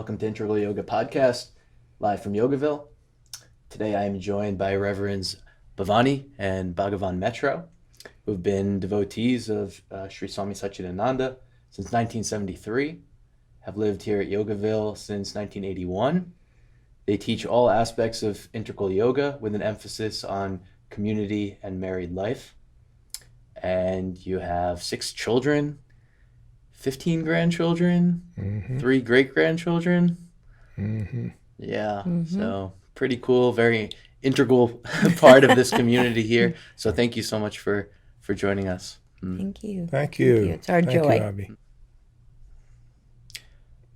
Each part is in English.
Welcome to Integral Yoga Podcast, live from Yogaville. Today I am joined by Reverends Bhavani and Bhagavan Metro, who have been devotees of Sri Swami Satchidananda since 1973, have lived here at Yogaville since 1981. They teach all aspects of integral yoga with an emphasis on community and married life. And you have 6 children, 15 grandchildren, 3 great-grandchildren. Yeah, so pretty cool, very integral part of this community here. So thank you so much for joining us. Thank you. Thank you. It's our Thank joy. you, Abby.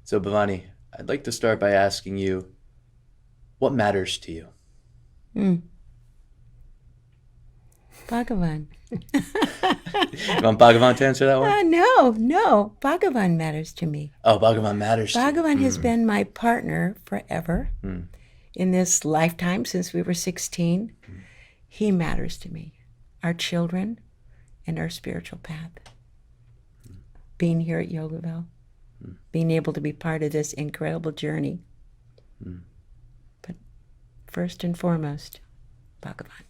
So Bhavani, I'd like to start by asking you, what matters to you? Bhagavan. You want Bhagavan to answer that one? No. Bhagavan matters to me. Oh, Bhagavan matters to you. Bhagavan has been my partner forever in this lifetime since we were 16. He matters to me. Our children and our spiritual path. Being here at Yogaville. Being able to be part of this incredible journey. But first and foremost, Bhagavan.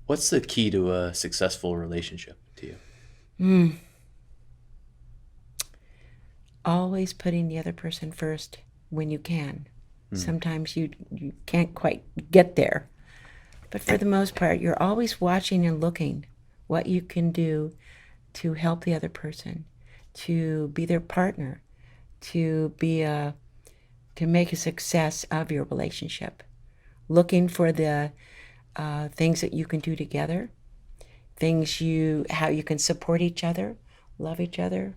What's the key to a successful relationship to you? Always putting the other person first when you can. Sometimes you can't quite get there. But for the most part, you're always watching and looking what you can do to help the other person, to be their partner, to make a success of your relationship. Looking for the things that you can do together, how you can support each other, love each other,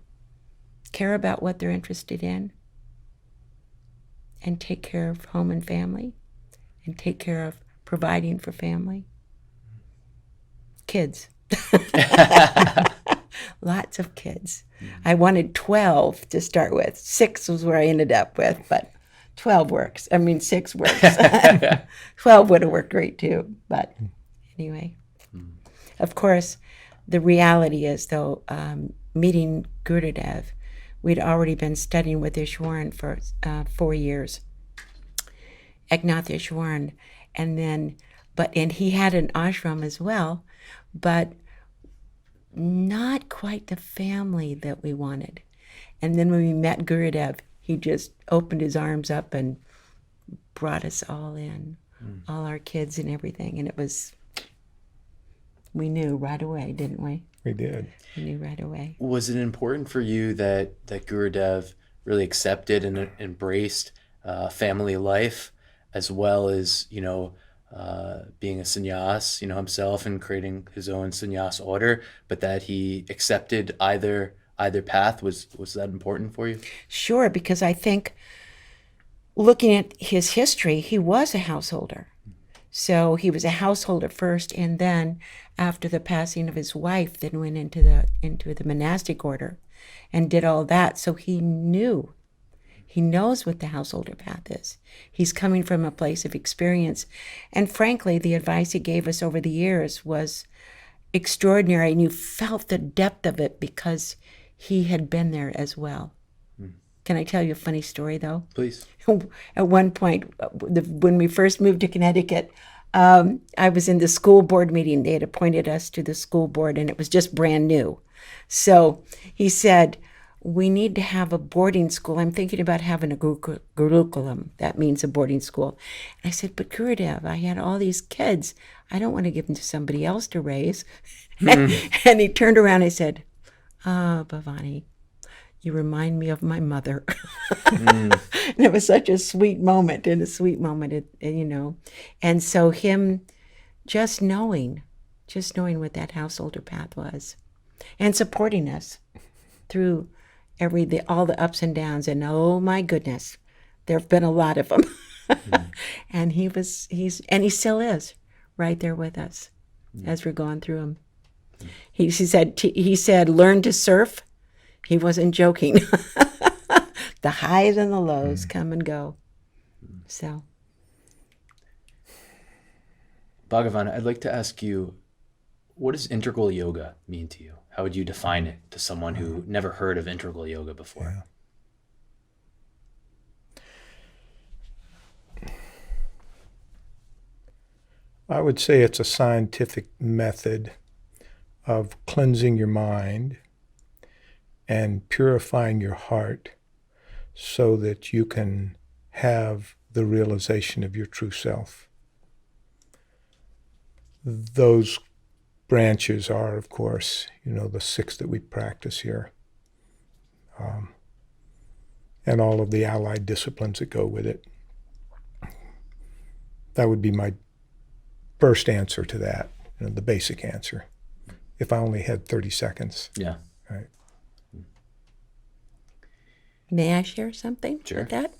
care about what they're interested in, and take care of home and family, and take care of providing for family. Kids. Lots of kids. I wanted 12 to start with. 6 was where I ended up with, but 12 works. 6 works. 12 would have worked great too. But anyway, of course, the reality is, though, meeting Gurudev, we'd already been studying with Ishwaran for 4 years. Eknath Ishwaran. And he had an ashram as well, but not quite the family that we wanted. And then when we met Gurudev, he just opened his arms up and brought us all in, all our kids and everything. And we knew right away, didn't we? We did. We knew right away. Was it important for you that Gurudev really accepted and embraced family life, as well as, being a sannyas, himself, and creating his own sannyas order, but that he accepted either path? Was that important for you? Sure, because I think looking at his history, he was a householder. So he was a householder first, and then after the passing of his wife, then went into the monastic order and did all that. So he knows what the householder path is. He's coming from a place of experience. And frankly, the advice he gave us over the years was extraordinary, and you felt the depth of it because he had been there as well. Can I tell you a funny story, though? Please. At one point, when we first moved to Connecticut, I was in the school board meeting. They had appointed us to the school board, and it was just brand new. So he said, we need to have a boarding school. I'm thinking about having a Gurukulam. That means a boarding school. And I said, but Gurudev, I had all these kids. I don't want to give them to somebody else to raise. And he turned around and said, Bhavani, you remind me of my mother. And it was such a sweet moment, And so him just knowing what that householder path was, and supporting us through all the ups and downs. And oh my goodness, there have been a lot of them. And he still is right there with us as we're going through them. He said, learn to surf. He wasn't joking. The highs and the lows come and go. So, Bhagavan, I'd like to ask you, what does integral yoga mean to you? How would you define it to someone who never heard of integral yoga before? I would say it's a scientific method of cleansing your mind and purifying your heart so that you can have the realization of your true self. Those branches are, of course, the 6 that we practice here, and all of the allied disciplines that go with it. That would be my first answer to that, the basic answer, if I only had 30 seconds. Yeah. Right. May I share something Sure. with that?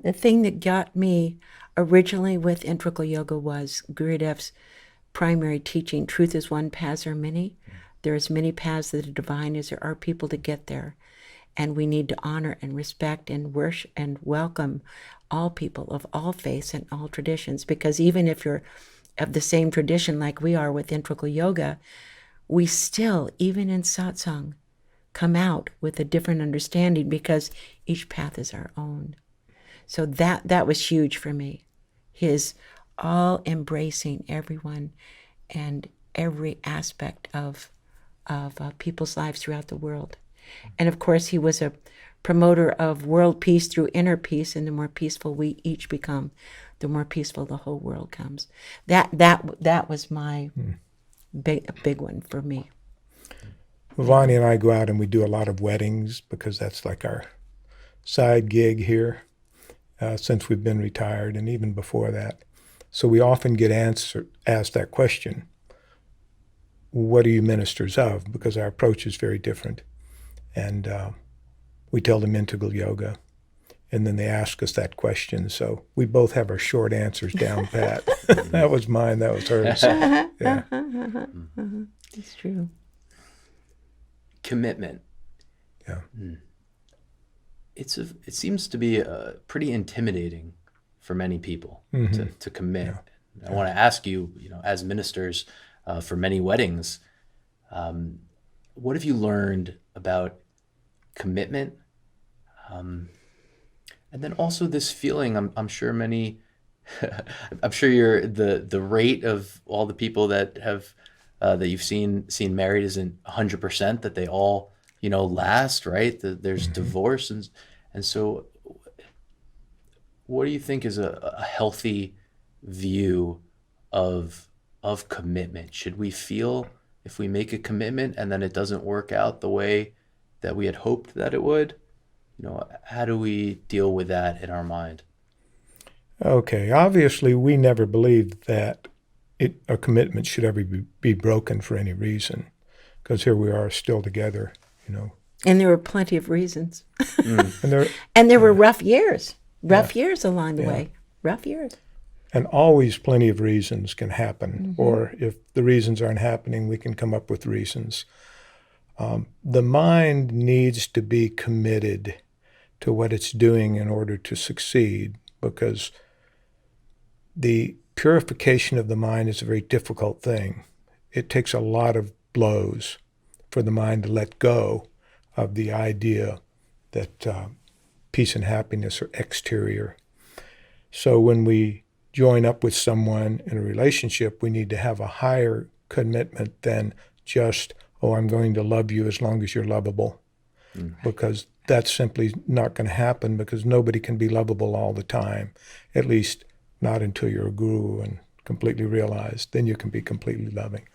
The thing that got me originally with integral yoga was Gurudevs' primary teaching, truth is one, paths are many. There are as many paths that are divine as there are people to get there. And we need to honor and respect and worship and welcome all people of all faiths and all traditions, because even if you're of the same tradition like we are with integral yoga, we still, even in satsang, come out with a different understanding because each path is our own. So that was huge for me. His all embracing everyone and every aspect of people's lives throughout the world. And of course, he was a promoter of world peace through inner peace, and the more peaceful we each become, the more peaceful the whole world comes. That was my big one for me. Bhavani and I go out and we do a lot of weddings because that's like our side gig here since we've been retired and even before that. So we often get asked that question, what are you ministers of? Because our approach is very different. And we tell them integral yoga. And then they ask us that question. So we both have our short answers down pat. That was mine, that was hers. Yeah. It's true. Commitment. Yeah. It seems to be pretty intimidating for many people to commit. Yeah. I want to ask you, as ministers for many weddings, what have you learned about commitment? And then also this feeling, I'm sure many, I'm sure you're the rate of all the people that have that you've seen married isn't 100% that they all last, right? There's divorce and so what do you think is a healthy view of commitment? Should we feel if we make a commitment and then it doesn't work out the way that we had hoped that it would? How do we deal with that in our mind? Okay, obviously we never believed that a commitment should ever be broken for any reason, because here we are still together, And there were plenty of reasons. And there were rough years along the way. Rough years. And always plenty of reasons can happen. Or if the reasons aren't happening, we can come up with reasons. The mind needs to be committed to what it's doing in order to succeed, because the purification of the mind is a very difficult thing. It takes a lot of blows for the mind to let go of the idea that peace and happiness are exterior. So when we join up with someone in a relationship, we need to have a higher commitment than just, I'm going to love you as long as you're lovable. Because that's simply not going to happen, because nobody can be lovable all the time, at least not until you're a guru and completely realized. Then you can be completely loving.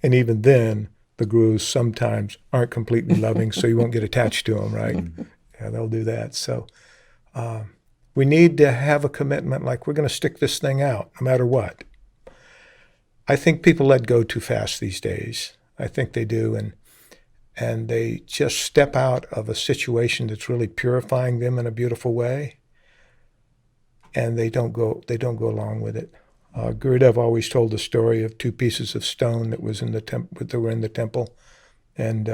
And even then, the gurus sometimes aren't completely loving, so you won't get attached to them, right? Yeah, they'll do that. So we need to have a commitment like we're going to stick this thing out no matter what. I think people let go too fast these days. I think they do, and they just step out of a situation that's really purifying them in a beautiful way, and they don't go along with it. Gurudev always told the story of 2 pieces of stone that were in the temple, and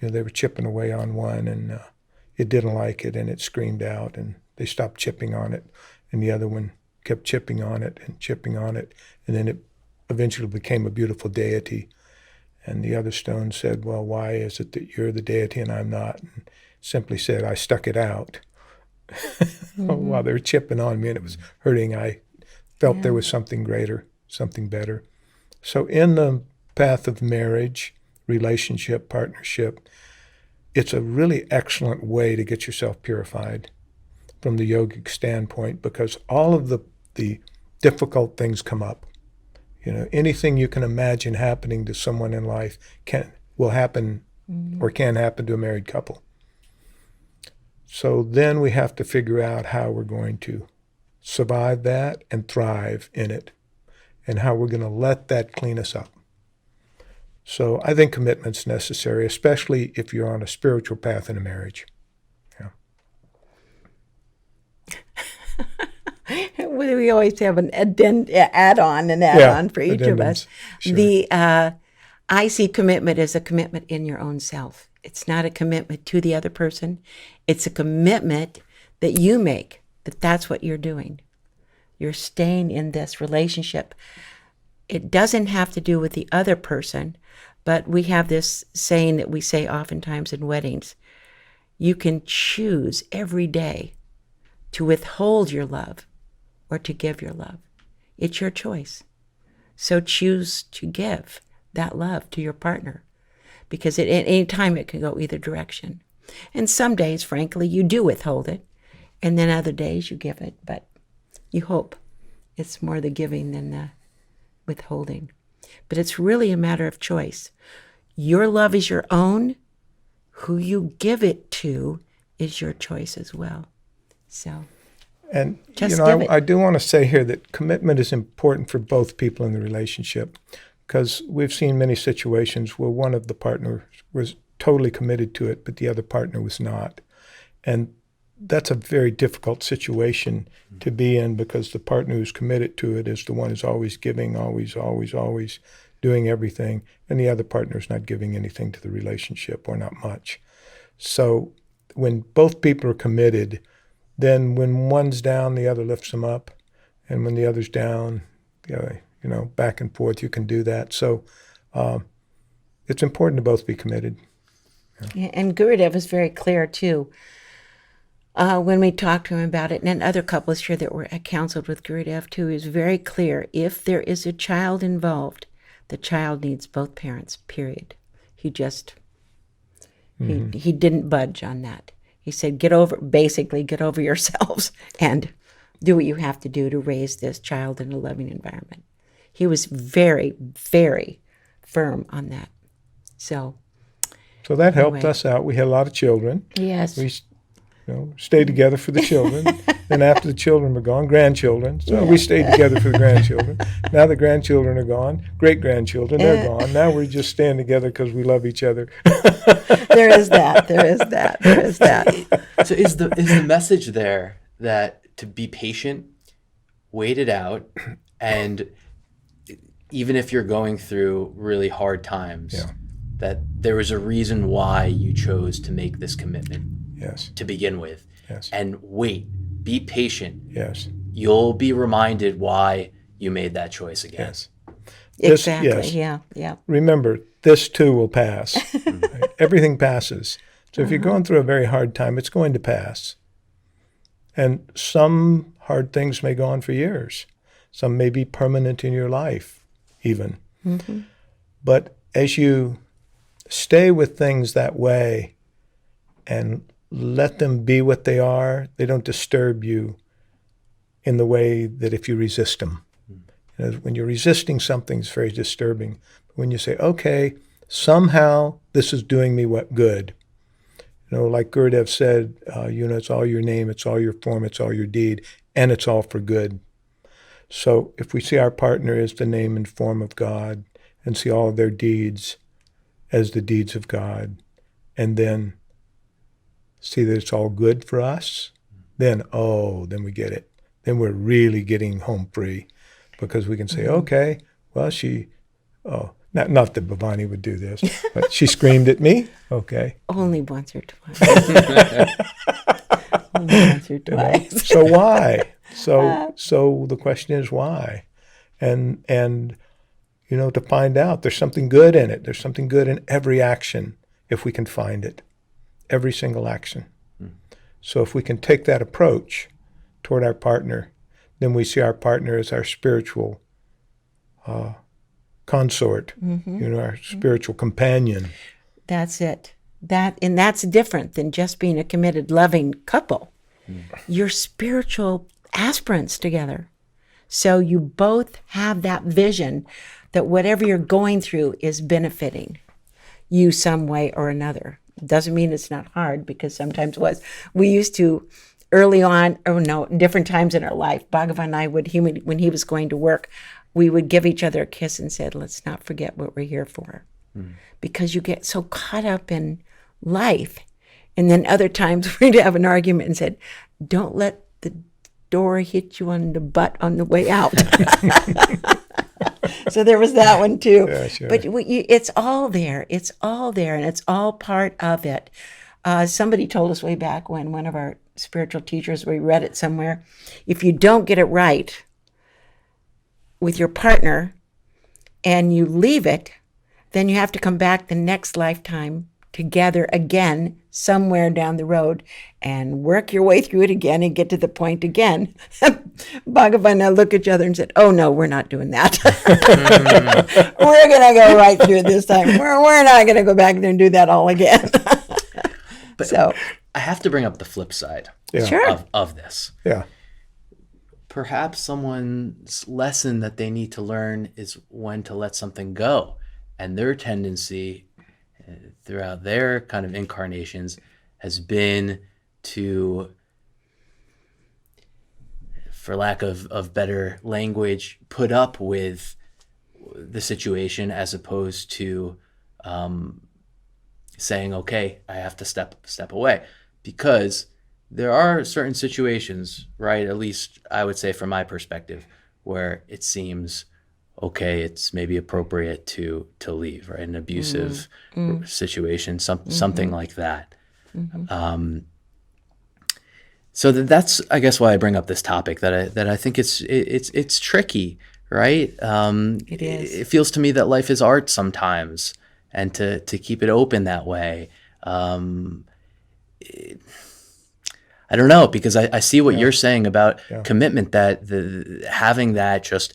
they were chipping away on one, and it didn't like it, and it screamed out, and they stopped chipping on it, and the other one kept chipping on it, and then it eventually became a beautiful deity. And the other stone said, well, why is it that you're the deity and I'm not? And simply said, I stuck it out. While they were chipping on me and it was hurting, I felt there was something greater. something better. So in the path of marriage, relationship, partnership, it's a really excellent way to get yourself purified from the yogic standpoint, because all of the difficult things come up. Anything you can imagine happening to someone in life will happen or can happen to a married couple. So then we have to figure out how we're going to survive that and thrive in it, and how we're going to let that clean us up. So I think commitment's necessary, especially if you're on a spiritual path in a marriage. We always have an add-on for each of us. Sure. I see commitment as a commitment in your own self. It's not a commitment to the other person. It's a commitment that you make, that's what you're doing. You're staying in this relationship. It doesn't have to do with the other person, but we have this saying that we say oftentimes in weddings. You can choose every day to withhold your love or to give your love. It's your choice. So choose to give that love to your partner, because at any time it can go either direction. And some days, frankly, you do withhold it, and then other days you give it, but you hope it's more the giving than the withholding. But it's really a matter of choice. Your love is your own. Who you give it to is your choice as well. So, and just I do want to say here that commitment is important for both people in the relationship, because we've seen many situations where one of the partners was totally committed to it, but the other partner was not. And that's a very difficult situation to be in, because the partner who's committed to it is the one who's always giving, always doing everything, and the other partner is not giving anything to the relationship, or not much. So when both people are committed, then when one's down, the other lifts them up, and when the other's down, back and forth, you can do that. So it's important to both be committed. Yeah, and Gurudev is very clear too. When we talked to him about it, and other couples here that were counseled with Gurudev too, is very clear. If there is a child involved, the child needs both parents, period. He just, he didn't budge on that. He said, get over yourselves and do what you have to do to raise this child in a loving environment. He was very, very firm on that. So that helped us out. We had a lot of children. Yes. We stayed together for the children. Then after the children were gone, grandchildren. So we stayed together for the grandchildren. Now the grandchildren are gone. Great-grandchildren, they're gone. Now we're just staying together because we love each other. There is that. So is the message there that to be patient, wait it out, and even if you're going through really hard times, that there was a reason why you chose to make this commitment to begin with. Yes. And wait, be patient. Yes. You'll be reminded why you made that choice again. Yes. Exactly. Yeah. Remember, this too will pass. Right? Everything passes. So if you're going through a very hard time, it's going to pass. And some hard things may go on for years. Some may be permanent in your life, even. Mm-hmm. But as you stay with things that way and let them be what they are, they don't disturb you in the way that if you resist them. When you're resisting something, it's very disturbing. But when you say, okay, somehow this is doing me what good. Like Gurudev said, it's all your name, it's all your form, it's all your deed, and it's all for good. So if we see our partner as the name and form of God, and see all of their deeds as the deeds of God, and then see that it's all good for us, then we get it. Then we're really getting home free, because we can say, okay, well, not that Bhavani would do this, but she screamed at me, okay. Only once or twice. Only once or twice. So why? So the question is why? And to find out there's something good in it. There's something good in every action if we can find it. Every single action. So if we can take that approach toward our partner, then we see our partner as our spiritual consort, our spiritual companion. That's it. And that's different than just being a committed, loving couple. You're spiritual aspirants together. So you both have that vision that whatever you're going through is benefiting you some way or another. Doesn't mean it's not hard, because sometimes it was. We used to, early on, different times in our life, Bhagavan and I when he was going to work, we would give each other a kiss and said, let's not forget what we're here for. Because you get so caught up in life. And then other times we'd have an argument and said, don't let the door hit you on the butt on the way out. So there was that one too. Yeah, sure. But it's all there. It's all there, and it's all part of it. Somebody told us way back when, one of our spiritual teachers, we read it somewhere, if you don't get it right with your partner and you leave it, then you have to come back the next lifetime together again somewhere down the road and work your way through it again and get to the point again. Bhagavan and I looked at each other and said, oh no, we're not doing that. We're going to go right through it this time. We're not going to go back there and do that all again. But so I have to bring up the flip side Sure. of this. Yeah. Perhaps someone's lesson that they need to learn is when to let something go. And their tendency throughout their kind of incarnations has been to, for lack of better language, put up with the situation as opposed to saying, okay, I have to step away. Because there are certain situations, right, at least I would say from my perspective, where it seems okay, it's maybe appropriate to leave, right? An abusive situation, something like that. So that's, I guess, why I bring up this topic, that I think it's tricky, right? It is. It feels to me that life is art sometimes, and to keep it open that way. I don't know, because I see what you're saying about commitment, that having that just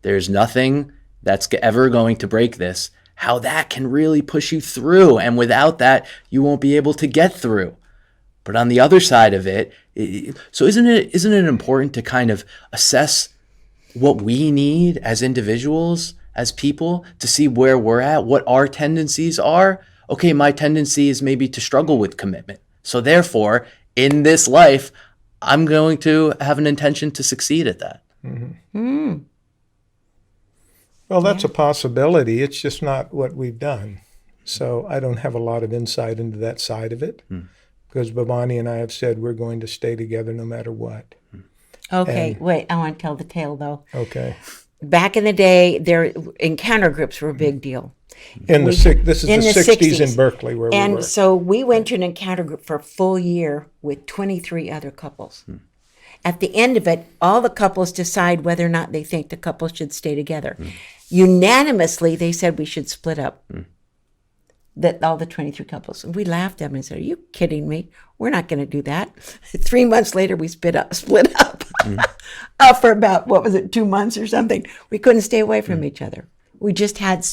there's nothing that's ever going to break this, how that can really push you through. And without that, you won't be able to get through. But on the other side of it, so isn't it important to kind of assess what we need as individuals, as people, to see where we're at, what our tendencies are? Okay, my tendency is maybe to struggle with commitment. So therefore, in this life, I'm going to have an intention to succeed at that. Well, that's a possibility. It's just not what we've done. So I don't have a lot of insight into that side of it, because Bhavani and I have said we're going to stay together no matter what. Okay, wait, I want to tell the tale though. Okay. Back in the day, encounter groups were a big deal. This is the 60s in Berkeley where we were. And so we went to an encounter group for a full year with 23 other couples. At the end of it, all the couples decide whether or not they think the couples should stay together. Unanimously, they said we should split up. That all the 23 couples. And we laughed at them and said, are you kidding me? We're not going to do that. 3 months later, we split up for about, 2 months or something. We couldn't stay away from each other. We just had,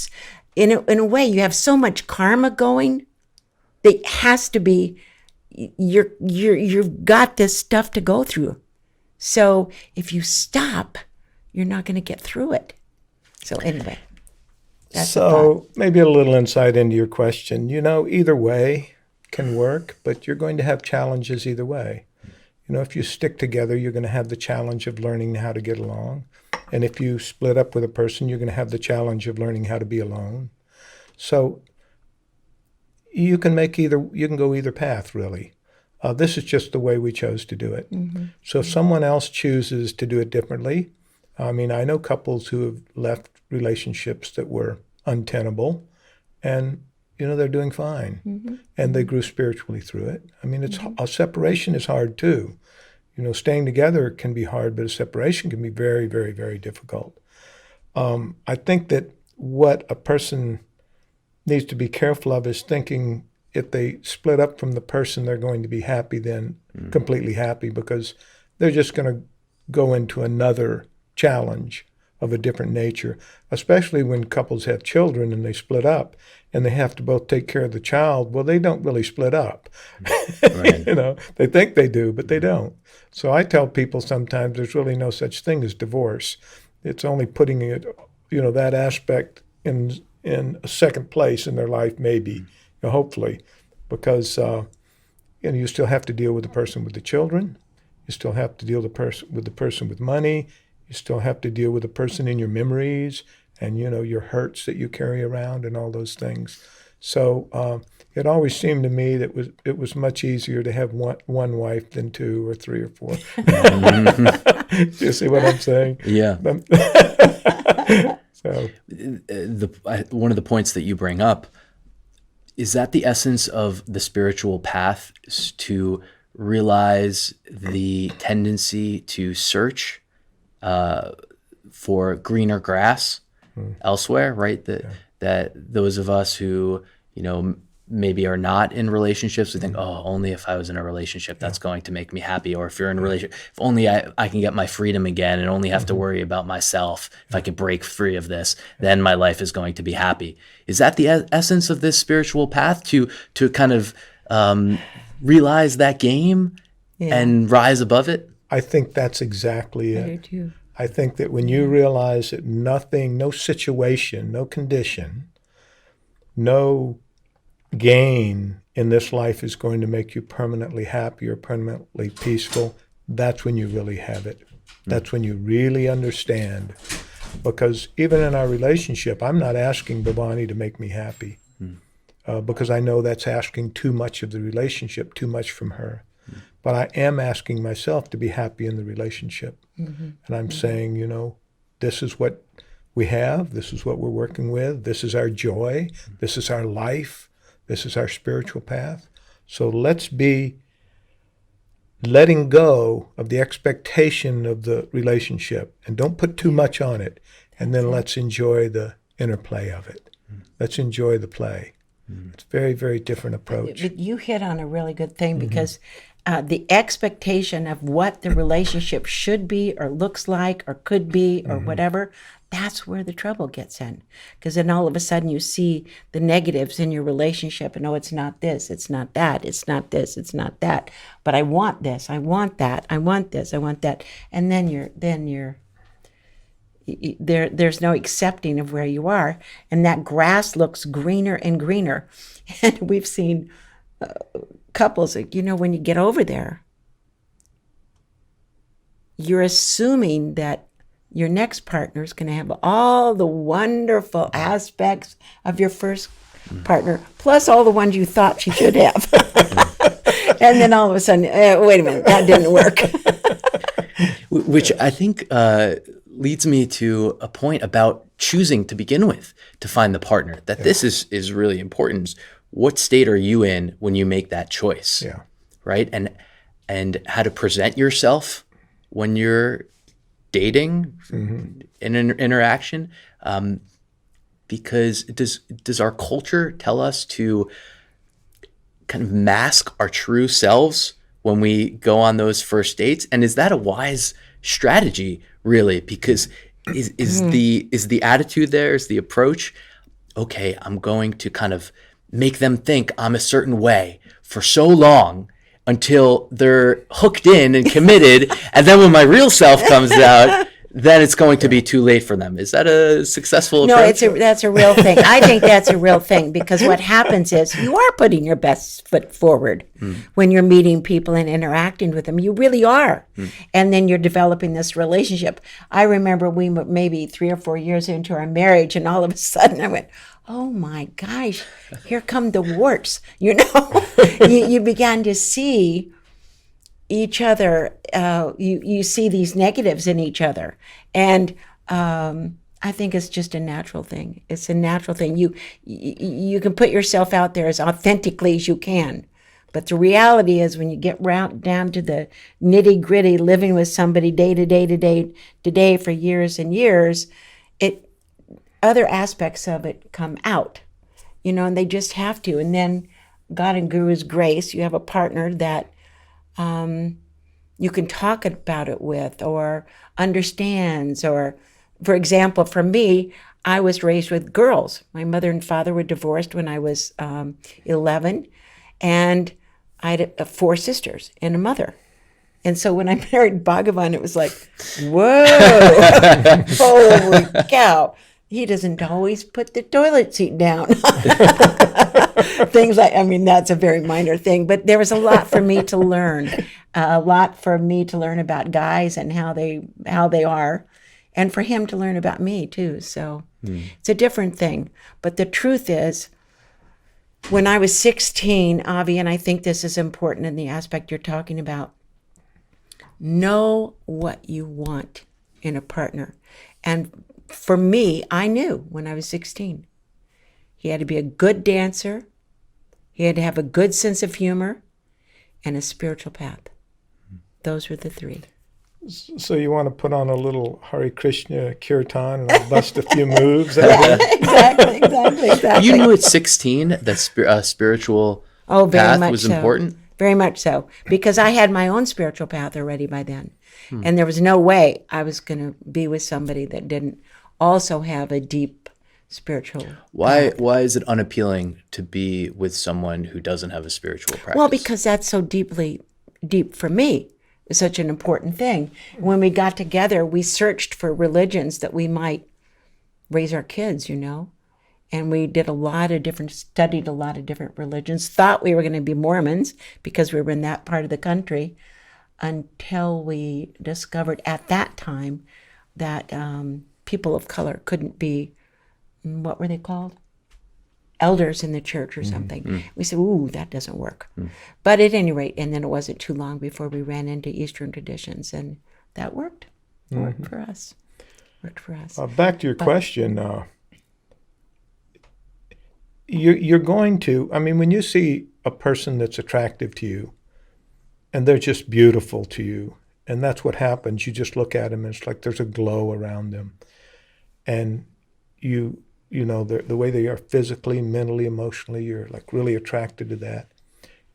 in a way, you have so much karma going. It has to be, you've got this stuff to go through. So if you stop, you're not going to get through it. So anyway. So maybe a little insight into your question. Either way can work, but you're going to have challenges either way. If you stick together, you're going to have the challenge of learning how to get along. And if you split up with a person, you're going to have the challenge of learning how to be alone. So you can go either path, really. This is just the way we chose to do it. So if someone else chooses to do it differently, I know couples who have left relationships that were untenable, and they're doing fine, and they grew spiritually through it. A separation is hard too. Staying together can be hard, but a separation can be very, very, very difficult. I think that what a person needs to be careful of is thinking if they split up from the person, they're going to be happy, then completely happy, because they're just going to go into another challenge of a different nature, especially when couples have children and they split up and they have to both take care of the child. Well, they don't really split up. Right. They think they do, but they don't. So I tell people sometimes there's really no such thing as divorce. It's only putting it, that aspect in a second place in their life, maybe, hopefully, because you still have to deal with the person with the children. You still have to deal with the person with money. You still have to deal with the person in your memories and, your hurts that you carry around and all those things. So it always seemed to me that it was much easier to have one wife than 2 or 3 or 4. You see what I'm saying? Yeah. So one of the points that you bring up, is that the essence of the spiritual path, is to realize the tendency to search for greener grass elsewhere, right? That those of us who, maybe are not in relationships, we think, oh, only if I was in a relationship, that's going to make me happy. Or if you're in a relationship, if only I can get my freedom again and only have to worry about myself, if I can break free of this, then my life is going to be happy. Is that the essence of this spiritual path, to kind of realize that game and rise above it? I think that's exactly it. I do too. I think that when you realize that nothing, no situation, no condition, no gain in this life is going to make you permanently happy or permanently peaceful, that's when you really have it. That's when you really understand. Because even in our relationship, I'm not asking Bhavani to make me happy because I know that's asking too much of the relationship, too much from her. But I am asking myself to be happy in the relationship. And I'm saying, this is what we have. This is what we're working with. This is our joy. This is our life. This is our spiritual path. So let's be letting go of the expectation of the relationship and don't put too much on it. And then let's enjoy the interplay of it. Let's enjoy the play. It's a very, very different approach. But you hit on a really good thing because the expectation of what the relationship should be or looks like or could be or whatever, that's where the trouble gets in. Because then all of a sudden you see the negatives in your relationship and, it's not this, it's not that, it's not this, it's not that. But I want this, I want that, I want this, I want that. And then there's no accepting of where you are. And that grass looks greener and greener. And we've seen couples, when you get over there, you're assuming that your next partner is going to have all the wonderful aspects of your first partner, plus all the ones you thought she should have. And then all of a sudden, wait a minute, that didn't work. Which I think leads me to a point about choosing to begin with, to find the partner, that this is really important. What state are you in when you make that choice? Yeah. Right? And how to present yourself when you're dating in an interaction, because does our culture tell us to kind of mask our true selves when we go on those first dates? And is that a wise strategy, really? Because is the attitude there, is the approach, okay, I'm going to kind of make them think I'm a certain way for so long until they're hooked in and committed, and then when my real self comes out, then it's going to be too late for them. Is that a successful approach? No, that's a real thing. I think that's a real thing, because what happens is you are putting your best foot forward when you're meeting people and interacting with them. You really are. And then you're developing this relationship. I remember we were maybe 3 or 4 years into our marriage, and all of a sudden I went, oh my gosh, here come the warts. You began to see each other, you see these negatives in each other. And I think it's just a natural thing. It's a natural thing. You can put yourself out there as authentically as you can. But the reality is, when you get down to the nitty gritty, living with somebody day to day for years and years, other aspects of it come out, and they just have to. And then God and Guru's grace, you have a partner that you can talk about it with, or understands, or for example, for me, I was raised with girls. My mother and father were divorced when I was 11, and I had 4 sisters and a mother. And so when I married Bhagavan, it was like, whoa, holy cow. He doesn't always put the toilet seat down. Things like, I mean, that's a very minor thing, but there was a lot for me to learn, about guys and how they are, and for him to learn about me too. So it's a different thing. But the truth is, when I was 16, Avi, and I think this is important in the aspect you're talking about, know what you want in a partner. And for me, I knew when I was 16. He had to be a good dancer. He had to have a good sense of humor and a spiritual path. Those were the 3. So you want to put on a little Hare Krishna kirtan and I'll bust a few moves? Exactly. You knew at 16 that spiritual path was important? Very much so. Because I had my own spiritual path already by then. And there was no way I was going to be with somebody that didn't also have a deep spiritual Why is it unappealing to be with someone who doesn't have a spiritual practice? Well, because that's so deep for me. It's such an important thing. When we got together, we searched for religions that we might raise our kids, And we studied a lot of different religions, thought we were going to be Mormons because we were in that part of the country, until we discovered at that time that people of color couldn't be, what were they called? Elders in the church or something. We said, ooh, that doesn't work. But at any rate, and then it wasn't too long before we ran into Eastern traditions, and that worked. Worked for us. Back to your question, you're going to, when you see a person that's attractive to you, and they're just beautiful to you, and that's what happens. You just look at them, and it's like there's a glow around them. And the way they are physically, mentally, emotionally, you're like really attracted to that.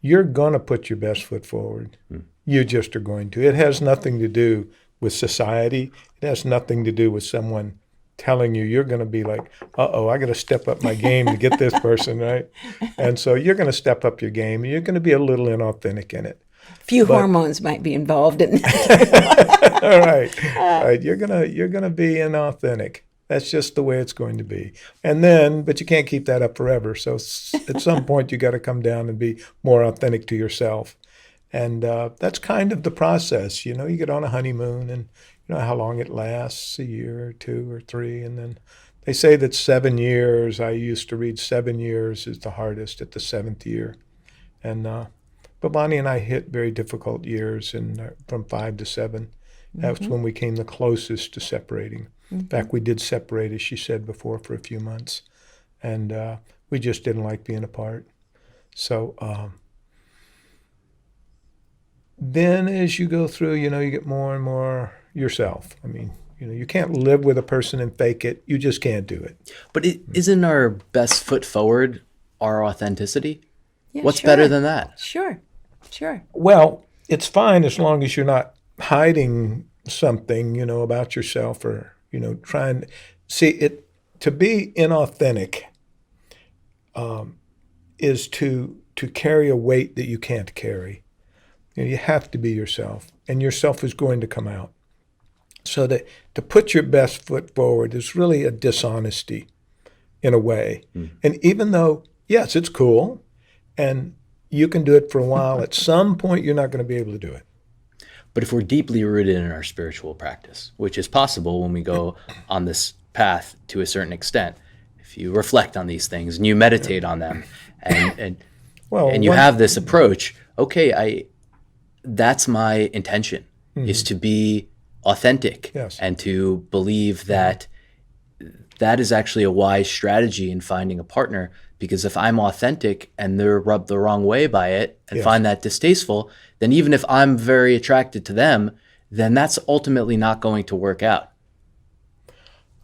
You're going to put your best foot forward. You just are going to. It has nothing to do with society. It has nothing to do with someone telling you. You're going to be like, uh-oh, I got to step up my game to get this person, right? And so you're going to step up your game, and you're going to be a little inauthentic in it. Few hormones might be involved in that. All right. You're gonna be inauthentic. That's just the way it's going to be. But you can't keep that up forever. So at some point, you got to come down and be more authentic to yourself. And that's kind of the process. You get on a honeymoon, and you know how long it lasts, a year or 2 or 3. And then they say that 7 years, I used to read 7 years is the hardest at the 7th year. And Bhavani and I hit very difficult years from 5 to 7. That's when we came the closest to separating. In fact, we did separate, as she said before, for a few months. And we just didn't like being apart. So then as you go through, you get more and more yourself. You can't live with a person and fake it. You just can't do it. But isn't our best foot forward our authenticity? Yeah, What's sure. better than that? Sure. Well, it's fine as long as you're not hiding something, about yourself, or, trying. See, to be inauthentic is to carry a weight that you can't carry. You have to be yourself, and yourself is going to come out. So that to put your best foot forward is really a dishonesty in a way. And even though, yes, it's cool, and you can do it for a while, at some point you're not going to be able to do it. But if we're deeply rooted in our spiritual practice, which is possible when we go on this path to a certain extent, if you reflect on these things and you meditate on them, and you have this approach, okay, that's my intention, is to be authentic, and to believe that that is actually a wise strategy in finding a partner. Because if I'm authentic and they're rubbed the wrong way by it and find that distasteful, then even if I'm very attracted to them, then that's ultimately not going to work out.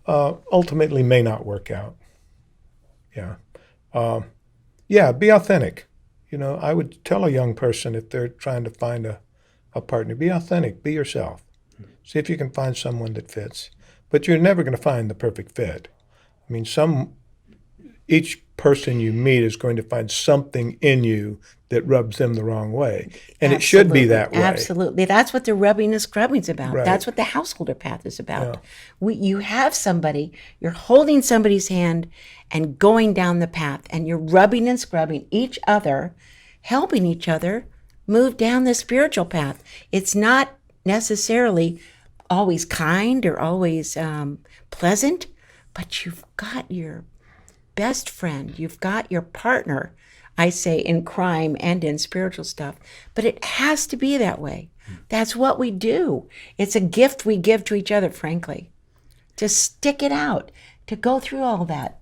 Ultimately may not work out. Be authentic. I would tell a young person, if they're trying to find a partner, be authentic, be yourself. See if you can find someone that fits. but you're never going to find the perfect fit. I mean, each person you meet is going to find something in you that rubs them the wrong way. And it should be that way. Absolutely. That's what the rubbing and scrubbing is about. Right. That's what the householder path is about. Yeah. You have somebody, you're holding somebody's hand and going down the path, and you're rubbing and scrubbing each other, helping each other move down the spiritual path. It's not necessarily always kind or always pleasant, but you've got your best friend, you've got your partner, I say, in crime and in spiritual stuff, but it has to be that way. That's what we do. It's a gift we give to each other, frankly, to stick it out, to go through all that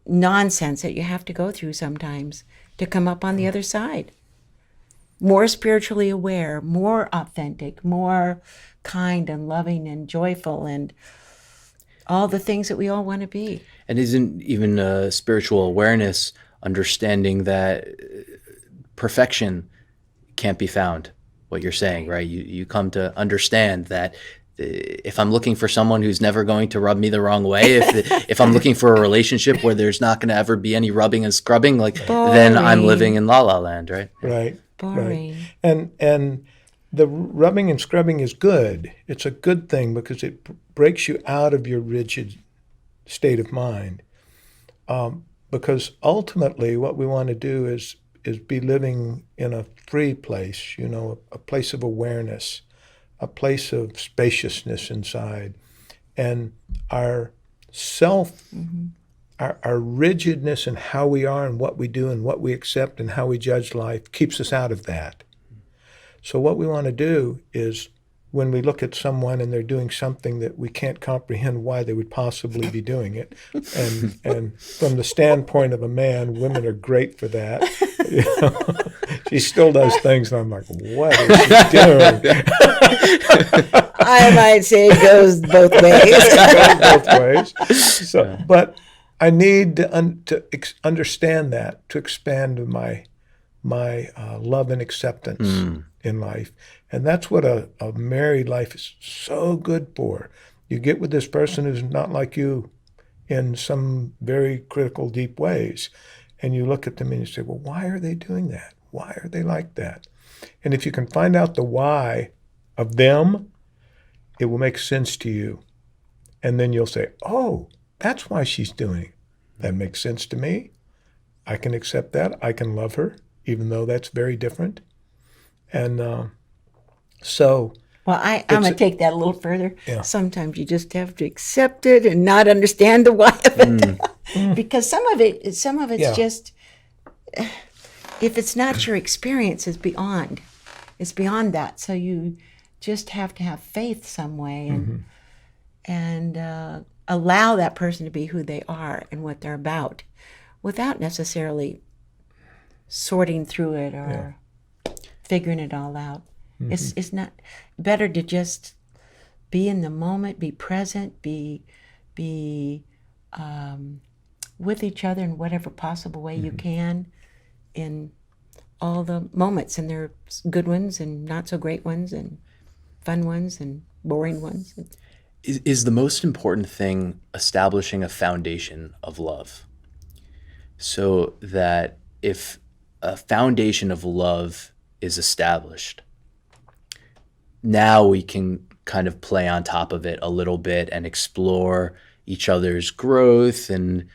nonsense that you have to go through sometimes to come up on the other side. More spiritually aware, more authentic, more kind and loving and joyful and all the things that we all want to be. And isn't even spiritual awareness understanding that perfection can't be found, what you're saying, right? You come to understand that if I'm looking for someone who's never going to rub me the wrong way, if I'm looking for a relationship where there's not going to ever be any rubbing and scrubbing, then I'm living in La La Land, right? Right. Boring. Right. And the rubbing and scrubbing is good. It's a good thing because it breaks you out of your rigid state of mind. Because ultimately what we want to do is be living in a free place, a place of awareness, a place of spaciousness inside. And our our rigidness in how we are and what we do and what we accept and how we judge life keeps us out of that. So what we want to do is when we look at someone and they're doing something that we can't comprehend why they would possibly be doing it, and from the standpoint of a man, women are great for that. She still does things, and I'm like, what is she doing? I might say it goes both ways. So, but I need to understand that, to expand my love and acceptance in life. And that's what a married life is so good for. You get with this person who's not like you in some very critical, deep ways, and you look at them and you say, well, why are they doing that? Why are they like that? And if you can find out the why of them, it will make sense to you. And then you'll say, oh, that's why she's doing it. That makes sense to me. I can accept that. I can love her, even though that's very different. And so... Well, I'm going to take that a little further. Yeah. Sometimes you just have to accept it and not understand the why of it. Because some of it's just... If it's not your experience, it's beyond that. So you just have to have faith some way and allow that person to be who they are and what they're about without necessarily sorting through it or figuring it all out. It's not better to just be in the moment, be present, be with each other in whatever possible way you can in all the moments, and there are good ones and not so great ones and fun ones and boring ones. Is the most important thing establishing a foundation of love, so that if a foundation of love is established, now we can kind of play on top of it a little bit and explore each other's growth and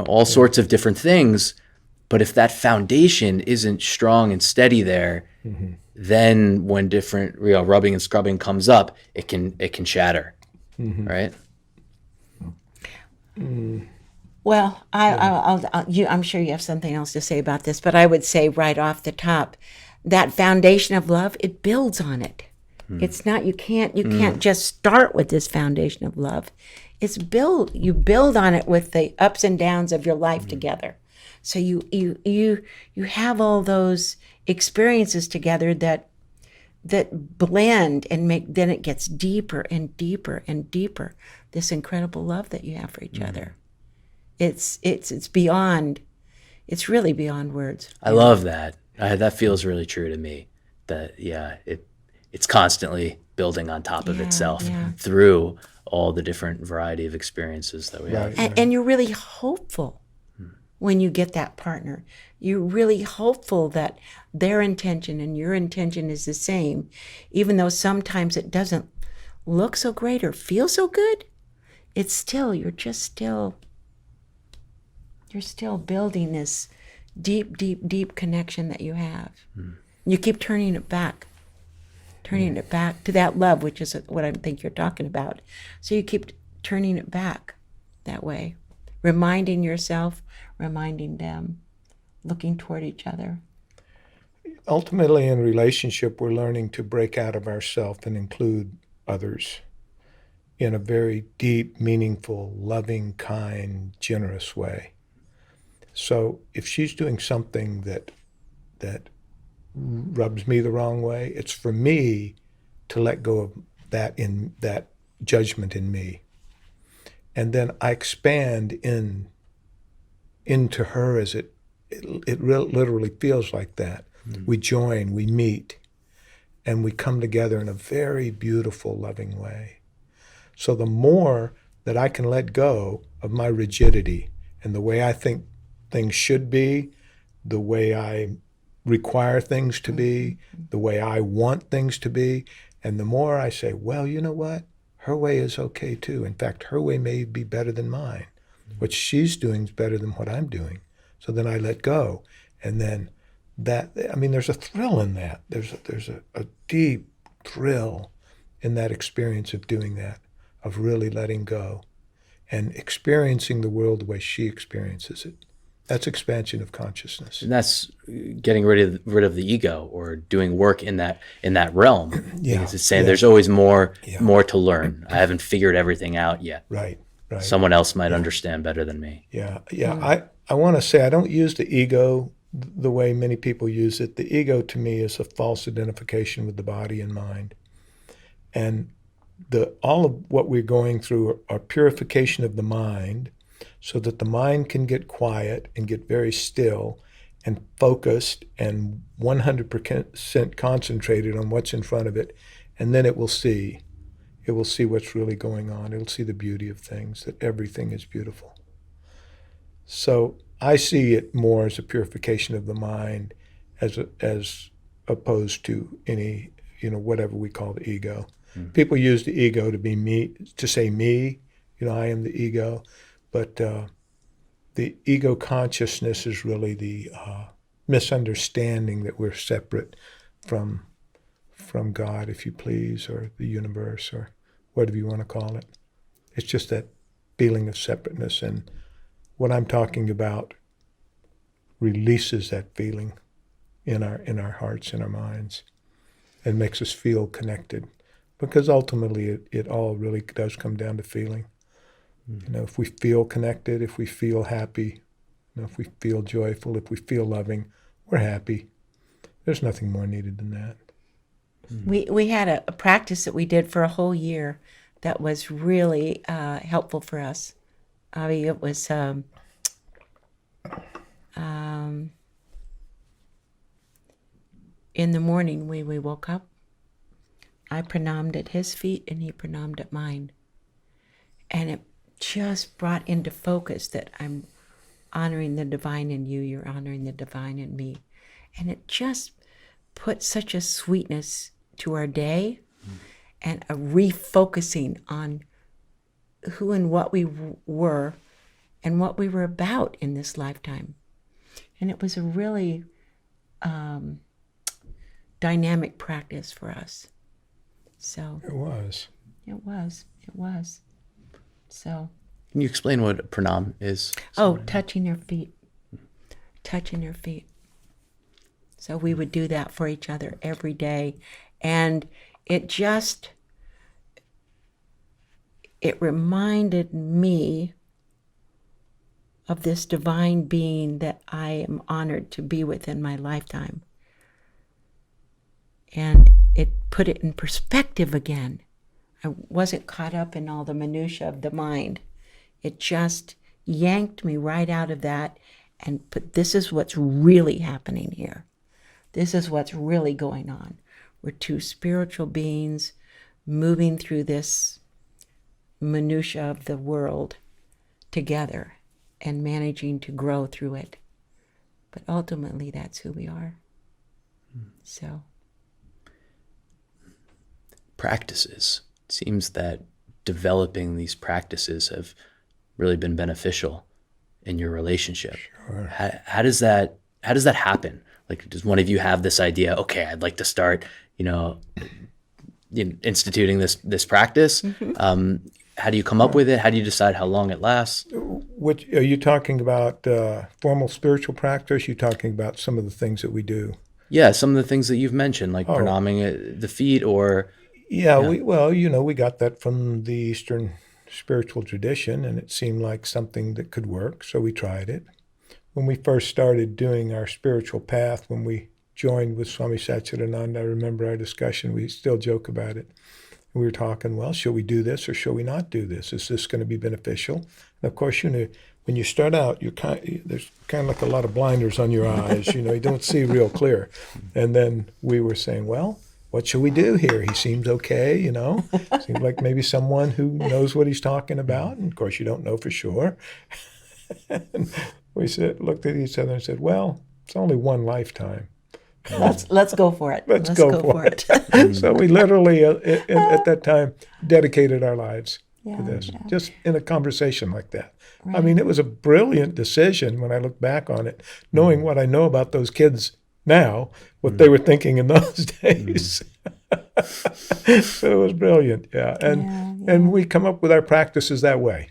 all sorts of different things. But if that foundation isn't strong and steady there, then when different rubbing and scrubbing comes up, it can shatter, right? Well, I'm sure you have something else to say about this, but I would say right off the top, that foundation of love, it builds on it. It's not, you can't just start with this foundation of love. You build on it with the ups and downs of your life together. So you have all those experiences together that blend and then it gets deeper and deeper and deeper. This incredible love that you have for each other. It's beyond. It's really beyond words. I love that. That feels really true to me. That it's constantly building on top of Yeah, itself yeah. through all the different variety of experiences that we have. And you're really hopeful when you get that partner. You're really hopeful that their intention and your intention is the same, even though sometimes it doesn't look so great or feel so good. It's still, you're still building this deep, deep, deep connection that you have. You keep turning it back to that love, which is what I think you're talking about. So you keep turning it back that way, reminding yourself, reminding them, looking toward each other. Ultimately, in a relationship, we're learning to break out of ourselves and include others in a very deep, meaningful, loving, kind, generous way. So if she's doing something that rubs me the wrong way, it's for me to let go of that judgment in me. And then I expand into her as it literally feels like that. We join, we meet, and we come together in a very beautiful, loving way. So the more that I can let go of my rigidity and the way I think things should be, the way I require things to be, the way I want things to be, and the more I say, well, you know what? Her way is okay too. In fact, her way may be better than mine. What she's doing is better than what I'm doing. So then I let go. And then there's a thrill in that. There's a deep thrill in that experience of doing that, of really letting go and experiencing the world the way she experiences it. That's expansion of consciousness. And that's getting rid of the ego, or doing work in that realm. Yeah. Because it's saying there's always more to learn. I haven't figured everything out yet. Right. Someone else might understand better than me. Yeah. I want to say I don't use the ego the way many people use it. The ego to me is a false identification with the body and mind. And all of what we're going through are purification of the mind, so that the mind can get quiet and get very still and focused and 100% concentrated on what's in front of it. And then it will see what's really going on. It'll see the beauty of things, that everything is beautiful. So I see it more as a purification of the mind as opposed to any, whatever we call the ego. People use the ego to be me, to say me, I am the ego. But the ego consciousness is really the misunderstanding that we're separate from God, if you please, or the universe, or whatever you want to call it. It's just that feeling of separateness. And what I'm talking about releases that feeling in our hearts, in our minds, and makes us feel connected. Because ultimately it all really does come down to feeling. If we feel connected, if we feel happy, if we feel joyful, if we feel loving, we're happy. There's nothing more needed than that. We had a practice that we did for a whole year that was really helpful for us. It was in the morning when we woke up, I pranamed at his feet and he pranamed at mine. And it just brought into focus that I'm honoring the divine in you, you're honoring the divine in me. And it just put such a sweetness to our day and a refocusing on who and what we were and what we were about in this lifetime. And it was a really dynamic practice for us. So It was. So. Can you explain what pranam is? Oh, touching your feet. Touching your feet. So we would do that for each other every day. And it reminded me of this divine being that I am honored to be with in my lifetime. And it put it in perspective again. I wasn't caught up in all the minutia of the mind. It just yanked me right out of that and put, this is what's really happening here. This is what's really going on. We're two spiritual beings moving through this minutia of the world together and managing to grow through it. But ultimately, that's who we are. So. Practices. It seems that developing these practices have really been beneficial in your relationship. Sure. How does that happen? Like, does one of you have this idea, okay, I'd like to start, instituting this practice? Mm-hmm. How do you come up with it? How do you decide how long it lasts? Which are you talking about? Formal spiritual practice? You talking about some of the things that we do? Yeah, some of the things that you've mentioned, like pranaming the feet, or yeah. We got that from the Eastern spiritual tradition, and it seemed like something that could work, so we tried it. When we first started doing our spiritual path, when we joined with Swami Satchidananda, I remember our discussion. We still joke about it. We were talking, well, shall we do this or shall we not do this? Is this going to be beneficial? And of course, when you start out, there's kind of like a lot of blinders on your eyes. You don't see real clear. And then we were saying, well, what shall we do here? He seems okay, Seems like maybe someone who knows what he's talking about. And of course, you don't know for sure. And we looked at each other and said, well, it's only one lifetime. Let's go for it. Let's go for it. So we literally, at that time, dedicated our lives to this, just in a conversation like that. Right. I mean, it was a brilliant decision when I look back on it, knowing what I know about those kids now, what they were thinking in those days. So it was brilliant, and we come up with our practices that way,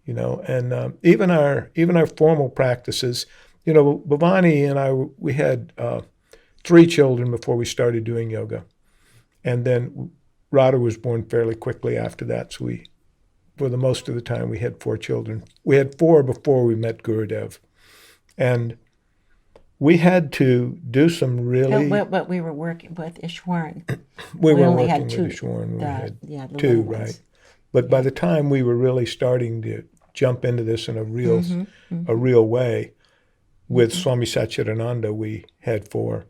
and even our formal practices. Bhavani and I, we had 3 children before we started doing yoga. And then Radha was born fairly quickly after that. So for the most of the time, we had 4 children. We had 4 before we met Gurudev. And we had to do some really... But we were working with Ishwaran. we were only working had 2. with Ishwaran. We had the 2, little right? ones. But by the time we were really starting to jump into this in a real way, with Swami Satchidananda, we had 4.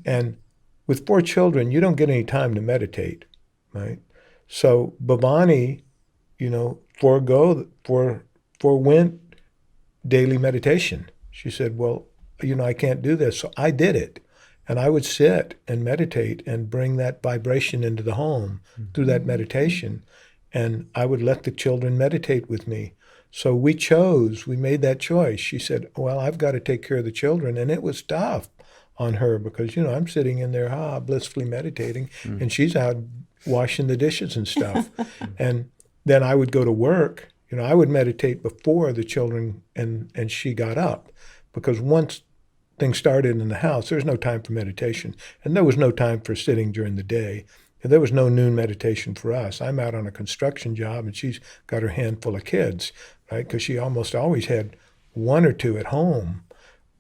And with 4 children, you don't get any time to meditate, right? So Bhavani, forewent daily meditation. She said, well, I can't do this. So I did it. And I would sit and meditate and bring that vibration into the home through that meditation. And I would let the children meditate with me. So we made that choice. She said, well, I've got to take care of the children. And it was tough on her because, I'm sitting in there, blissfully meditating, and she's out washing the dishes and stuff. And then I would go to work. I would meditate before the children and she got up, because once things started in the house, there's no time for meditation. And there was no time for sitting during the day. And there was no noon meditation for us. I'm out on a construction job, and she's got her handful of kids, right? Because she almost always had 1 or 2 at home,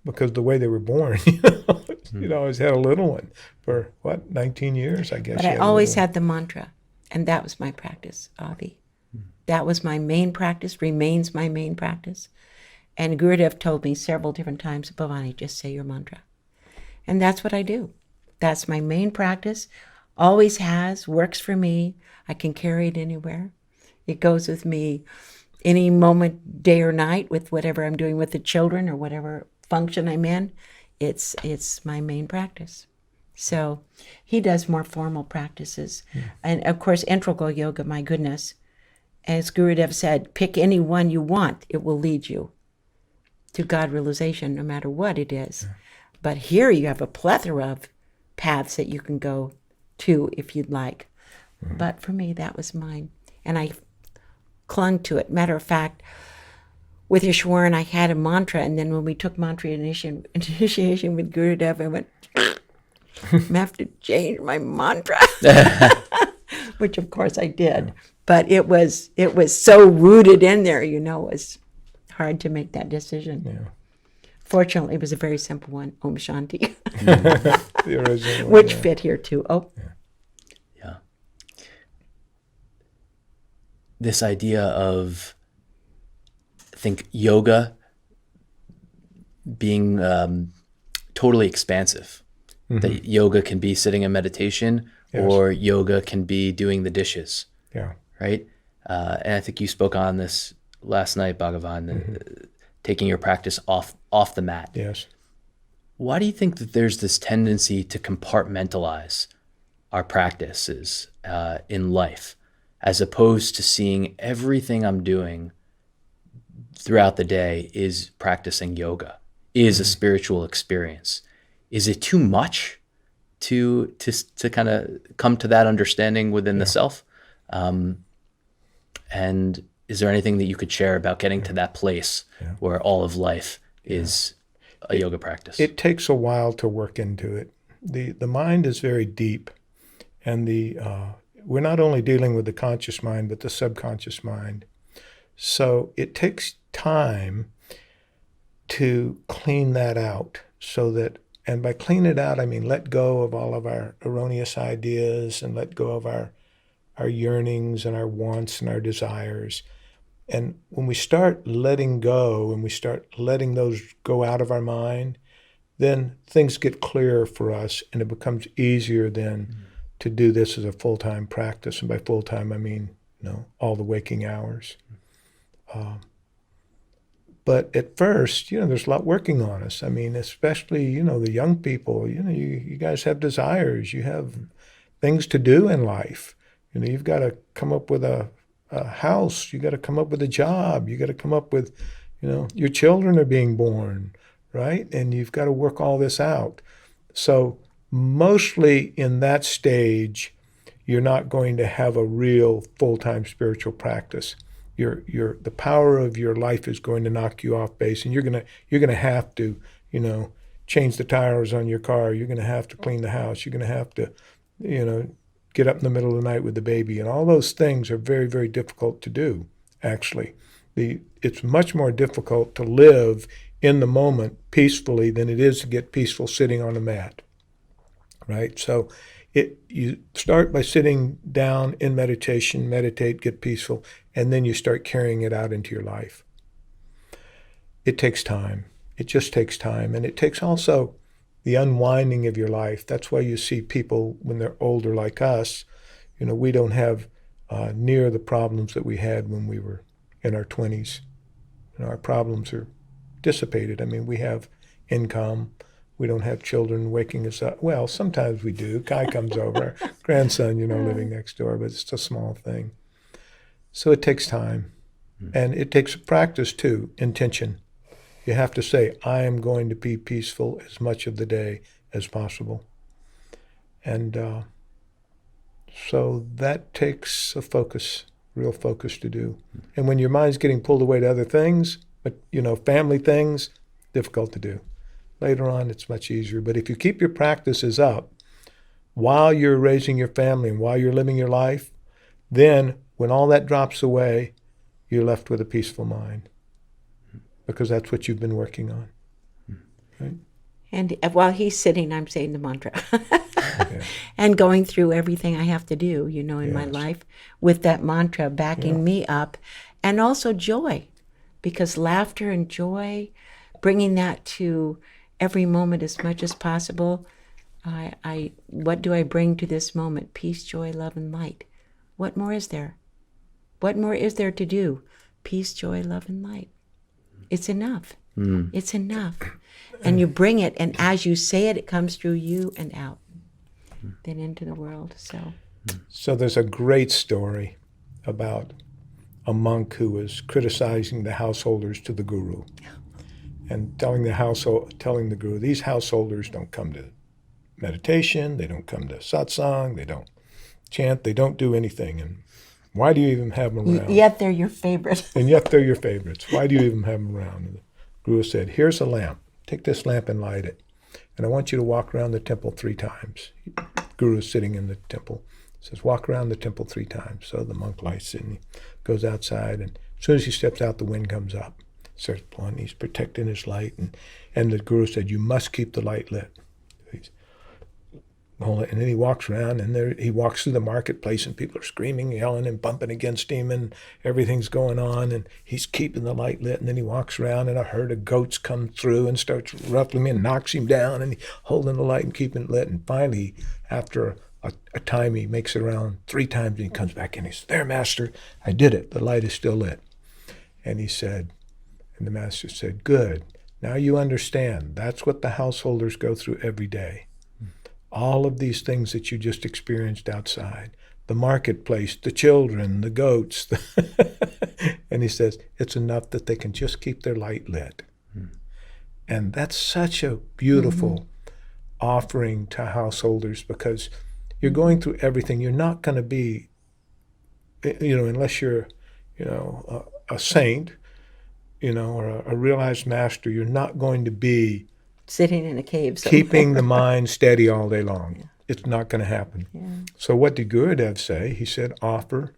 because the way they were born, always had a little one for 19 years, I guess. But I always had the mantra, and that was my practice, Avi. That was my main practice, remains my main practice. And Gurudev told me several different times, Bhavani, just say your mantra. And that's what I do. That's my main practice. Always has, works for me. I can carry it anywhere. It goes with me any moment, day or night, with whatever I'm doing with the children or whatever function I'm in. It's my main practice. So he does more formal practices. And of course, integral yoga, my goodness. As Gurudev said, pick any one you want. It will lead you to God realization, no matter what it is. But here you have a plethora of paths that you can go to if you'd like. But for me, that was mine. And I clung to it. Matter of fact, with Ishwaran, I had a mantra, and then when we took mantra initiation with Gurudev, I went, I have to change my mantra, which of course I did. But it was so rooted in there, it was hard to make that decision. Yeah. Fortunately, it was a very simple one, Om Shanti, the original one, which fit here too. Oh. Yeah. This idea of, I think, yoga being totally expansive, That yoga can be sitting in meditation, Yes. or yoga can be doing the dishes, Yeah. right? And I think you spoke on this last night, Bhagavan, taking your practice off the mat. Yes. Why do you think that there's this tendency to compartmentalize our practices in life, as opposed to seeing everything I'm doing throughout the day is practicing yoga, is a spiritual experience? Is it too much to kind of come to that understanding within the self? And is there anything that you could share about getting to that place where all of life is a yoga practice? It takes a while to work into it. The mind is very deep, and we're not only dealing with the conscious mind, but the subconscious mind. So it takes time to clean that out, so that, and by clean it out, I mean let go of all of our erroneous ideas and let go of our yearnings and our wants and our desires. And when we start letting go and we start letting those go out of our mind, then things get clearer for us, and it becomes easier then to do this as a full-time practice. And by full-time, I mean, all the waking hours. But at first, there's a lot working on us. I mean, especially, the young people, you guys have desires. You have things to do in life. You've got to come up with a house. You got to come up with a job. You got to come up with, your children are being born, right? And you've got to work all this out. So mostly in that stage, you're not going to have a real full-time spiritual practice. The power of your life is going to knock you off base, and you're gonna have to, change the tires on your car. You're gonna have to clean the house. You're gonna have to, get up in the middle of the night with the baby, and all those things are very, very difficult to do. Actually, it's much more difficult to live in the moment peacefully than it is to get peaceful sitting on a mat. Right? So you start by sitting down in meditation, meditate, get peaceful, and then you start carrying it out into your life. It takes time. It just takes time. And it takes also the unwinding of your life. That's why you see people when they're older like us, we don't have near the problems that we had when we were in our 20s. Our problems are dissipated. I mean, we have income. We don't have children waking us up. Well, sometimes we do. Kai comes over, our grandson, living next door, but it's a small thing. So it takes time. And it takes practice too, intention. You have to say, I am going to be peaceful as much of the day as possible. And so that takes a focus, real focus to do. And when your mind's getting pulled away to other things, but family things, difficult to do. Later on, it's much easier. But if you keep your practices up while you're raising your family and while you're living your life, then when all that drops away, you're left with a peaceful mind, because that's what you've been working on. Right? And while he's sitting, I'm saying the mantra and going through everything I have to do, in my life with that mantra backing me up, and also joy, because laughter and joy, bringing that to every moment as much as possible. What do I bring to this moment? Peace, joy, love, and light. What more is there? What more is there to do? Peace, joy, love, and light. It's enough. It's enough. And you bring it, and as you say it, it comes through you and out, then into the world. So there's a great story about a monk who was criticizing the householders to the guru, and telling the guru, these householders don't come to meditation, they don't come to satsang, they don't chant, they don't do anything, and why do you even have them around? Yet they're your favorite. And yet they're your favorites. Why do you even have them around? And the guru said, here's a lamp. Take this lamp and light it. And I want you to walk around the temple 3 times. The guru is sitting in the temple. He says, walk around the temple 3 times. So the monk lights it, and he goes outside. And as soon as he steps out, the wind comes up. Starts blowing. He's protecting his light. And the guru said, you must keep the light lit. And then he walks around, and there he walks through the marketplace, and people are screaming, yelling, and bumping against him, and everything's going on, and he's keeping the light lit. And then he walks around, and a herd of goats come through and starts ruffling him and knocks him down, and he's holding the light and keeping it lit. And finally, after a time, he makes it around 3 times, and he comes back in. He says, "There, Master, I did it. The light is still lit." And he said, and the Master said, "Good. Now you understand. That's what the householders go through every day. All of these things that you just experienced outside, the marketplace, the children, the goats." And he says, it's enough that they can just keep their light lit. And that's such a beautiful offering to householders, because you're going through everything. You're not going to be, unless you're, a saint, or a realized master, you're not going to be Sitting in a cave somewhere. keeping the mind steady all day long. Yeah. It's not going to happen. Yeah. So what did Gurudevs say? He said, offer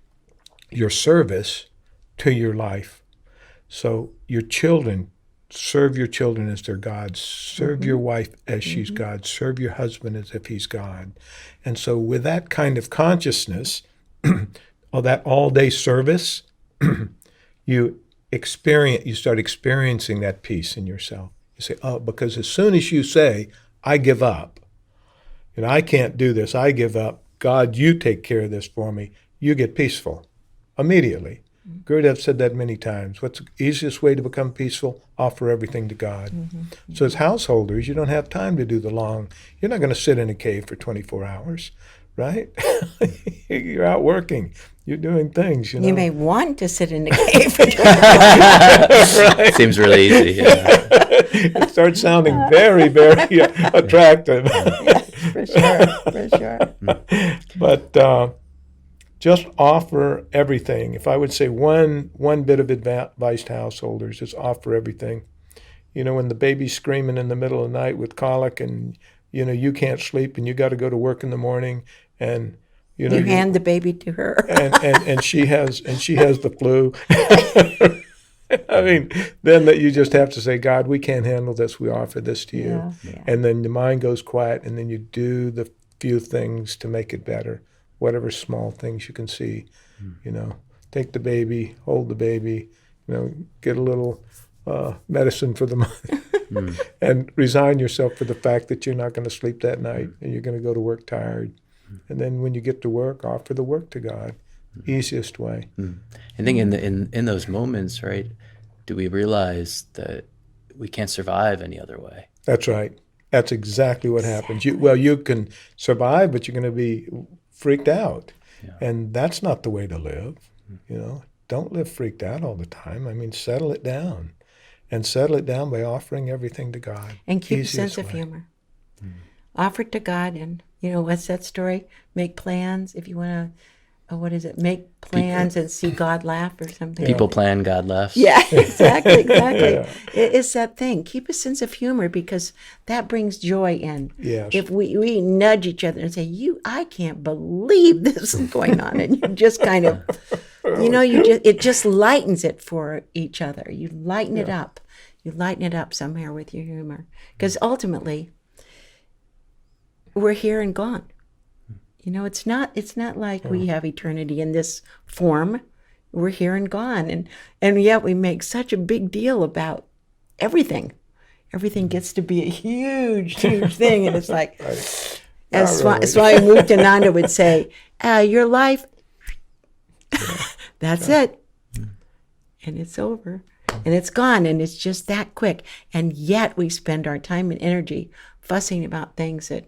your service to your life. So your children, serve your children as their gods. Serve your wife as she's God. Serve your husband as if he's God. And so with that kind of consciousness, or that all-day service, you start experiencing that peace in yourself. You say, oh, because as soon as you say, I give up, I can't do this, I give up, God, you take care of this for me, you get peaceful immediately. Gurudev said that many times. What's the easiest way to become peaceful? Offer everything to God. So as householders, you don't have time to do you're not going to sit in a cave for 24 hours, right? You're out working. You're doing things, You may want to sit in a cave for Right. Seems really easy. Yeah. It starts sounding very, very attractive. for sure. But just offer everything. If I would say one bit of advice to householders, is offer everything. When the baby's screaming in the middle of the night with colic, and you can't sleep, and you got to go to work in the morning, and you hand the baby to her, and she has the flu. I mean, then that you just have to say, God, we can't handle this. We offer this to you. Yeah. And then the mind goes quiet, and then you do the few things to make it better, whatever small things you can see. Take the baby, hold the baby, get a little medicine for the mind, and resign yourself for the fact that you're not going to sleep that night, and you're going to go to work tired. And then when you get to work, offer the work to God. Easiest way. I think in those moments, right, do we realize that we can't survive any other way? That's right. That's exactly what happens. You can survive, but you're going to be freaked out. Yeah. And that's not the way to live. Don't live freaked out all the time. I mean, settle it down. And settle it down by offering everything to God. And keep Easiest a sense of way. humor. Offer it to God, and what's that story? Make plans if you want to. What is it? Make plans and see God laugh, or something. People plan, God laughs. Yeah, exactly. Yeah. It's that thing. Keep a sense of humor, because that brings joy in. Yes. If we nudge each other and say, I can't believe this is going on, and you just kind of, it just lightens it for each other. You lighten it up. You lighten it up somewhere with your humor, because ultimately, we're here and gone. It's not like we have eternity in this form. We're here and gone, and yet we make such a big deal about everything. Everything gets to be a huge thing, and it's like, as Swami Muktananda would say, your life, that's it, and it's over, and it's gone, and it's just that quick. And yet we spend our time and energy fussing about things that.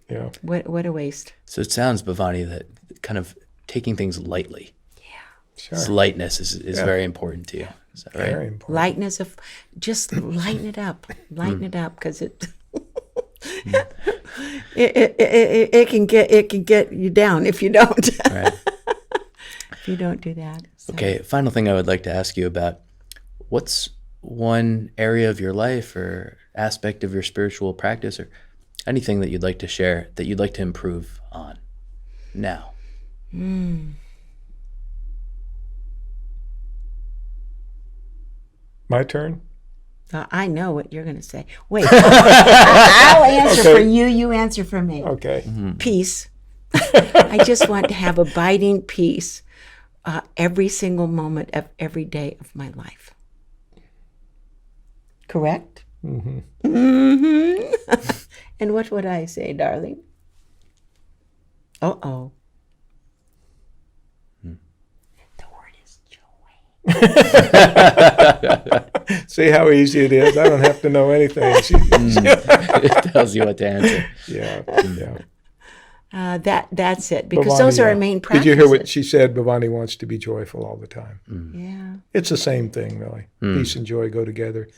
Yeah. What a waste. So it sounds, Bhavani, that kind of taking things lightly. Sure. This lightness is very important to you. Is that right? Very important. Lightness of, just lighten it up, because it can get you down if you don't. Right. If you don't do that. So. Okay. Final thing I would like to ask you about: what's one area of your life or aspect of your spiritual practice, or anything that you'd like to share, that you'd like to improve on now? My turn? I know what you're going to say. Wait, I'll answer Okay. for you. You answer for me. Okay. Peace. I just want to have abiding peace every single moment of every day of my life. Correct? Mm-hmm. And what would I say, darling? Uh-oh. The word is joy. See how easy it is? I don't have to know anything. It tells you what to answer. Yeah. That's it, because Bhavani, those are our main practices. Did you hear what she said? Bhavani wants to be joyful all the time. Yeah. It's the same thing, really. Peace and joy go together.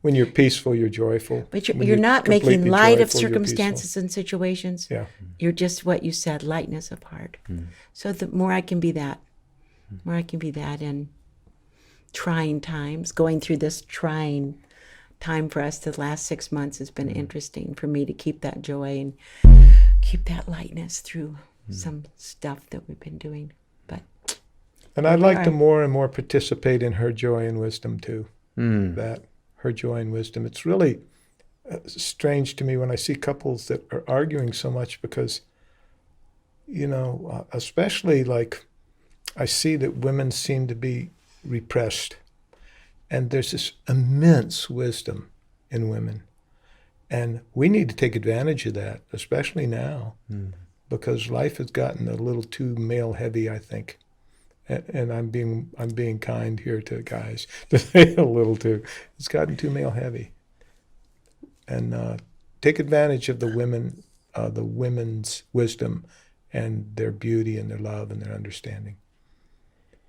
When you're peaceful, you're joyful. But When you're not making completely light of joyful, you're peaceful. circumstances and situations. Yeah. You're just what you said, lightness of heart. So the more I can be that, in trying times, going through this trying time for us the last 6 months has been interesting for me to keep that joy and keep that lightness through some stuff that we've been doing. And I'd like to Right. more and more participate in her joy and wisdom too. That her joy and wisdom. It's really strange to me when I see couples that are arguing so much because, especially like I see that women seem to be repressed. And there's this immense wisdom in women. And we need to take advantage of that, especially now, because life has gotten a little too male heavy, I think. And I'm being kind here to guys to say a little too. It's gotten too male heavy. And take advantage of the women's wisdom and their beauty and their love and their understanding.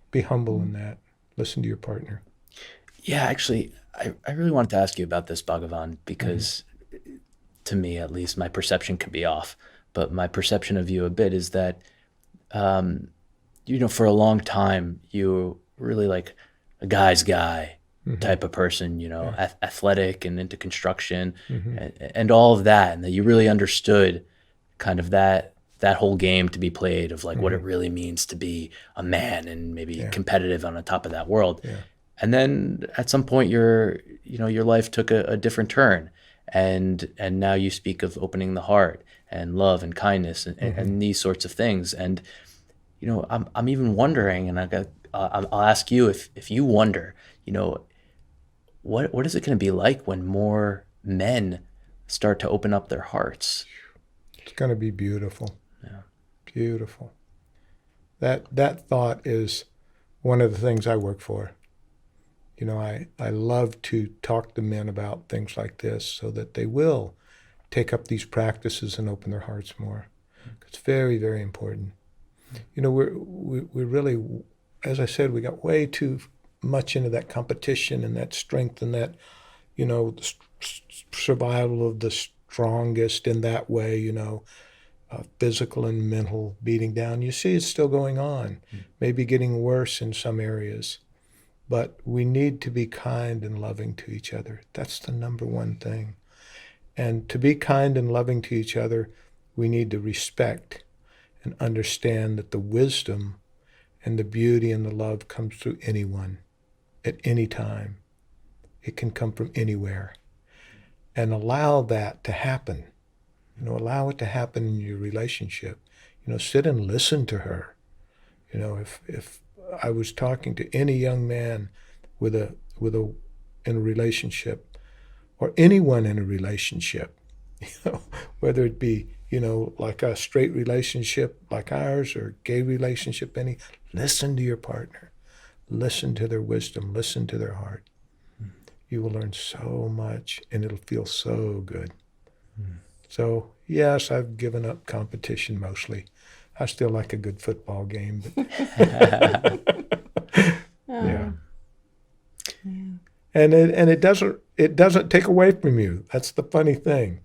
Be humble in that. Listen to your partner. Yeah, actually, I really wanted to ask you about this, Bhagavan, because to me, at least, my perception could be off. But my perception of you a bit is that, for a long time, you were really like a guy's guy type of person, athletic and into construction and all of that. And that you really understood kind of that whole game to be played of like what it really means to be a man and maybe competitive on the top of that world. Yeah. And then at some point your life took a different turn and now you speak of opening the heart and love and kindness and these sorts of things. And, I'm even wondering, and I'll ask you if you wonder, what is it going to be like when more men start to open up their hearts? It's going to be beautiful. Yeah. Beautiful. That thought is one of the things I work for. I love to talk to men about things like this so that they will take up these practices and open their hearts more. It's very, very important. We're really, as I said, we got way too much into that competition and that strength and that, survival of the strongest in that way, physical and mental beating down. You see it's still going on, maybe getting worse in some areas. But we need to be kind and loving to each other. That's the number one thing. And to be kind and loving to each other, we need to respect and understand that the wisdom and the beauty and the love comes through anyone at any time. It can come from anywhere. And allow that to happen. Allow it to happen in your relationship. Sit and listen to her. If I was talking to any young man in a relationship, or anyone in a relationship, whether it be like a straight relationship like ours or gay relationship, listen to your partner, listen to their wisdom, listen to their heart. You will learn so much, and it'll feel so good. So yes, I've given up competition mostly. I still like a good football game, but yeah. And it doesn't take away from you. That's the funny thing.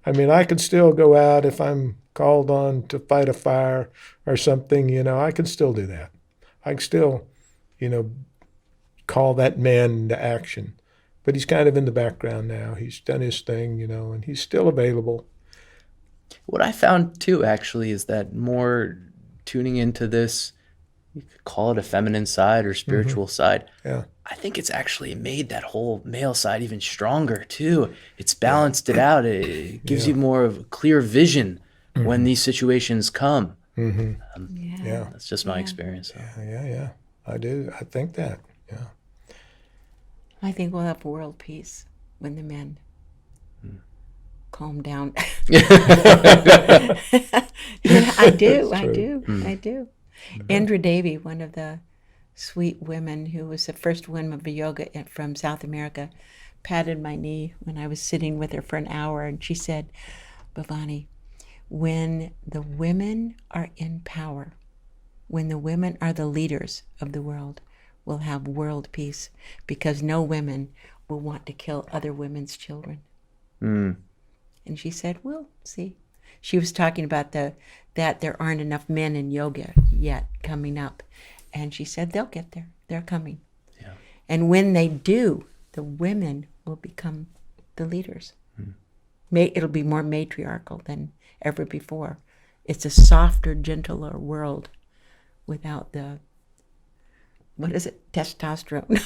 I mean, I can still go out if I'm called on to fight a fire or something. I can still do that. I can still, call that man into action. But he's kind of in the background now. He's done his thing, and he's still available. What I found too, actually, is that more tuning into this, you could call it a feminine side or spiritual side. Yeah. I think it's actually made that whole male side even stronger too. It's balanced it out. It gives you more of a clear vision when these situations come. Yeah. That's just my experience. Yeah. I do. I think that. Yeah. I think we'll have world peace when the men calm down. I do. Indra Devi, one of the sweet women who was the first woman of yoga from South America, patted my knee when I was sitting with her for an hour, and she said, Bhavani, when the women are in power, when the women are the leaders of the world, we'll have world peace, because no women will want to kill other women's children. And she said, we'll see. She was talking about that there aren't enough men in yoga yet coming up. And she said, they'll get there. They're coming. Yeah. And when they do, the women will become the leaders. It'll be more matriarchal than ever before. It's a softer, gentler world without the, what is it, testosterone.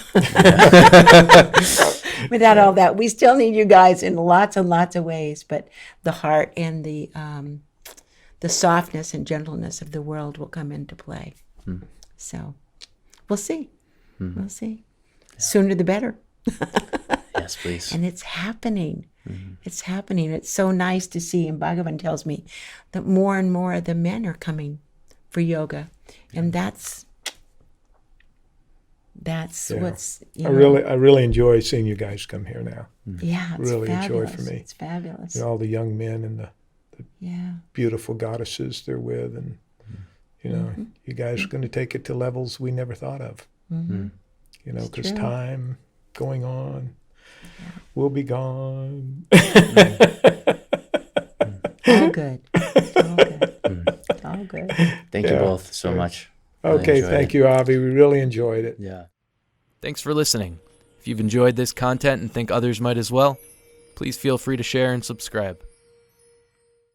Without all that. We still need you guys in lots and lots of ways, but the heart and the softness and gentleness of the world will come into play. So we'll see. We'll see. Sooner the better. Yes, please. And it's happening. It's happening. It's so nice to see. And Bhagavan tells me that more and more of the men are coming for yoga. And that's what's, I really enjoy seeing you guys come here now. Yeah, it's really fabulous. enjoy for me. It's fabulous. And all the young men and the Yeah. beautiful goddesses they're with, and you guys are going to take it to levels we never thought of. Because time going on, we'll be gone. All good. All good. All good. Thank you both so much. Okay, thank you, Avi. We really enjoyed it. Yeah. Thanks for listening. If you've enjoyed this content and think others might as well, please feel free to share and subscribe.